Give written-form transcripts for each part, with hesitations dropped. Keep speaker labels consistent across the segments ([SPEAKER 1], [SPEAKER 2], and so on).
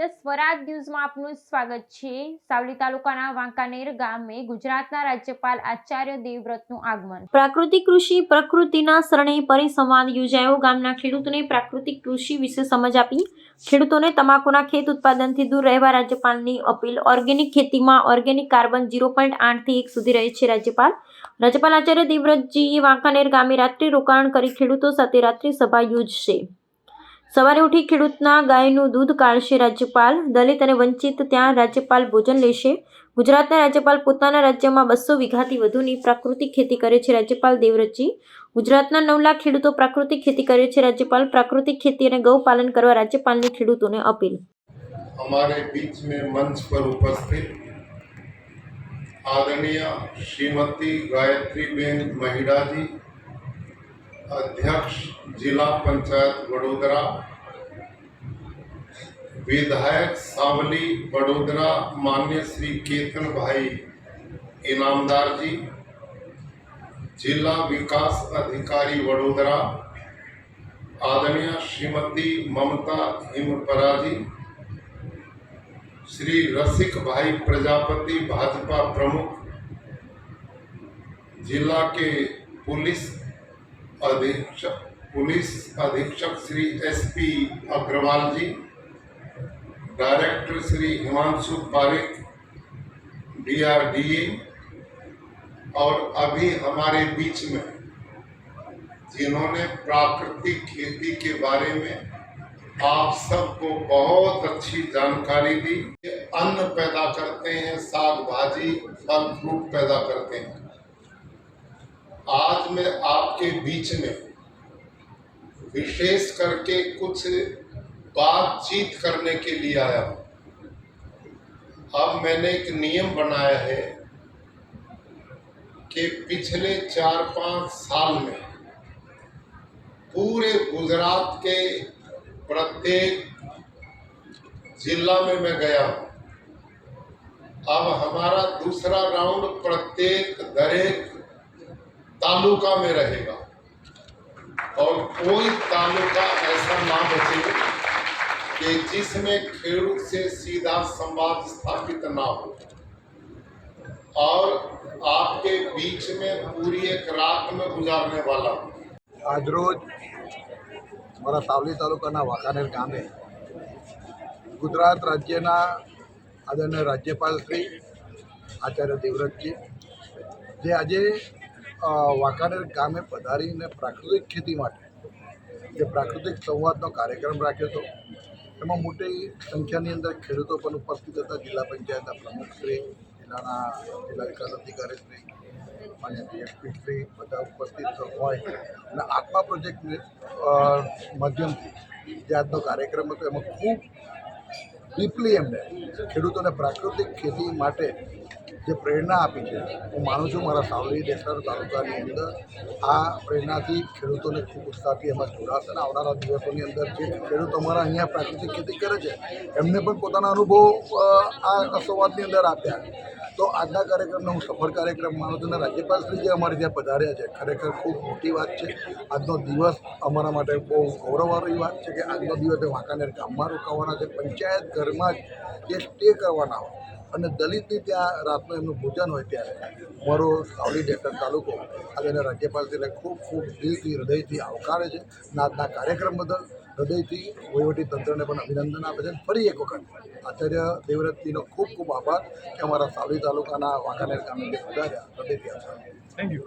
[SPEAKER 1] The સ્વરાજ ન્યૂઝમાં આપનું સ્વાગત છે। સાવલી તાલુકાના વાંકાનેર ગામે ગુજરાતના રાજ્યપાલ આચાર્ય દેવવ્રતનું આગમન। પ્રાકૃતિક કૃષિ પ્રકૃતિના શરણે પરિસંવાદ યોજાયો। ગામના ખેડૂતોને પ્રાકૃતિક કૃષિ વિશે સમજ આપી। ખેડૂતોને તમાકુના ખેત ઉત્પાદનથી દૂર રહેવા રાજ્યપાલની અપીલ। ઓર્ગેનિક ખેતીમાં ઓર્ગેનિક કાર્બન 0.8 થી 1 સુધી રહે છે। રાજ્યપાલ આચાર્ય દેવવ્રતજીએ વાંકાનેર ગામે રાત્રિ રોકાણ કરી ખેડૂતો સાથે રાત્રિ સભા યોજશે। સવારે ઉઠી ખેડૂતના ગાયનું દૂધ કાઢશે। રાજ્યપાલ દલિત અને વંચિત ત્યાં રાજ્યપાલ ભોજન લેશે। ગુજરાતના રાજ્યપાલ પોતાના રાજ્યમાં 200 વીઘાથી વધુની પ્રાકૃતિક ખેતી કરે છે। રાજ્યપાલ દેવવ્રતજી ગુજરાતના 9 લાખ ખેડૂતો પ્રાકૃતિક ખેતી કરે છે। રાજ્યપાલ પ્રાકૃતિક ખેતી અને गौ पालन કરવા રાજ્યપાલની ખેડૂતોને अपील।
[SPEAKER 2] हमारे बीच में मंच पर उपस्थित आदरणीय श्रीमती गायत्री बेन महिड़ा जी, अध्यक्ष जिला पंचायत वडोदरा, विधायक सावली वडोदरा मान्य श्री केतन भाई इनामदार जी, जिला विकास अधिकारी वडोदरा आदरणीय श्रीमती ममता हिमपरा जी, श्री रसिक भाई प्रजापति भाजपा प्रमुख, जिला के पुलिस अधीक्षक श्री एसपी अग्रवाल जी, डायरेक्टर श्री हिमांशु पारिक DRDA, और अभी हमारे बीच में जिन्होंने प्राकृतिक खेती के बारे में आप सबको बहुत अच्छी जानकारी दी। अन्न पैदा करते हैं, साग भाजी फल फ्रूट पैदा करते हैं। आज मैं आपके बीच में विशेष करके कुछ बातचीत करने के लिए आया हूँ। अब मैंने एक नियम बनाया है कि पिछले 4-5 साल में पूरे गुजरात के प्रत्येक जिला में मैं गया हूँ। अब हमारा दूसरा राउंड प्रत्येक दरेक तालुका में रहेगा और कोई तालुका ऐसा ना बचे कि जिसमें खेडूत से सीधा संवाद स्थापित ना हो। और आपके बीच में पूरी एक रात में गुजारने वाला हूँ।
[SPEAKER 3] आज रोज मारा सावली तालुकाना वांकानेर गामे गुजरात राज्यना आदरणीय राज्यपाल श्री आचार्य देवव्रतजी जे आज वांकानेर गामे पधारीने प्राकृतिक खेती माटे जे प्राकृतिक संवादनो कार्यक्रम राख्यो हतो। एमां मोटी संख्यानी अंदर खेडूतो पण उपस्थित हता। जिला पंचायतना प्रमुख श्री, जिला विकास अधिकारी श्री, मान्य DSP श्री बधा उपस्थित होय અને આત્મા પ્રોજેક્ટ માધ્યમથી જે આજનો કાર્યક્રમ હતો એમાં ખૂબ ડીપલી એમને ખેડૂતોને પ્રાકૃતિક ખેતી માટે જે પ્રેરણા આપી છે હું માનું છું મારા સાવલી દેસર તાલુકાની અંદર આ પ્રેરણાથી ખેડૂતોને ખૂબ ઉત્સાહથી એમાં જોડાશે અને આવનારા દિવસોની અંદર જે ખેડૂતો અમારા અહીંયા પ્રાકૃતિક ખેતી કરે છે એમને પણ પોતાના અનુભવ આ સંવાદની અંદર આપ્યા। તો આજના કાર્યક્રમને હું સફળ કાર્યક્રમ માનું છું અને રાજ્યપાલશ્રી જે અમારે ત્યાં પધાર્યા છે ખરેખર ખૂબ મોટી વાત છે। આજનો દિવસ અમારા માટે બહુ ગૌરવવાળી વાત છે કે આજનો દિવસે વાંકાનેર ગામમાં રોકાવાના છે, પંચાયત ઘરમાં જ એ સ્ટે કરવાના હોય અને દલિતની ત્યાં રાતનું એમનું ભોજન હોય ત્યારે અમારો સાવલી ડેસર તાલુકો આજે રાજ્યપાલશ્રીને ખૂબ ખૂબ દિલથી હૃદયથી આવકારે છે અને આજના કાર્યક્રમ બદલ હૃદયથી વહીવટી તંત્રને પણ અભિનંદન આપે છે। ફરી એક વખત આચાર્ય દેવવ્રતજીનો ખૂબ ખૂબ આભાર કે અમારા સાવલી તાલુકાના વાંકાનેર ગામે જે પધાર્યા હૃદયથી આભાર। Thank you.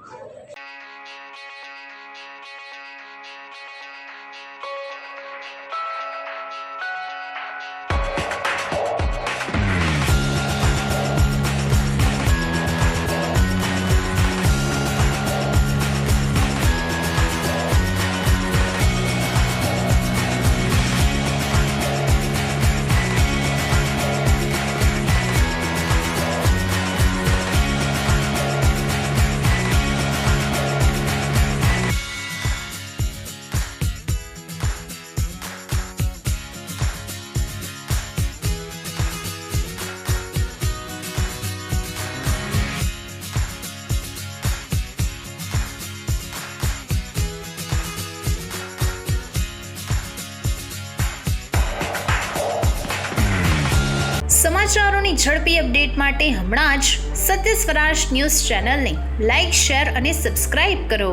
[SPEAKER 4] સમાચારોની ઝડપી અપડેટ માટે હમણાં જ સત્ય સ્વરાજ ન્યૂઝ ચેનલને લાઇક, શેર અને સબસ્ક્રાઇબ કરો.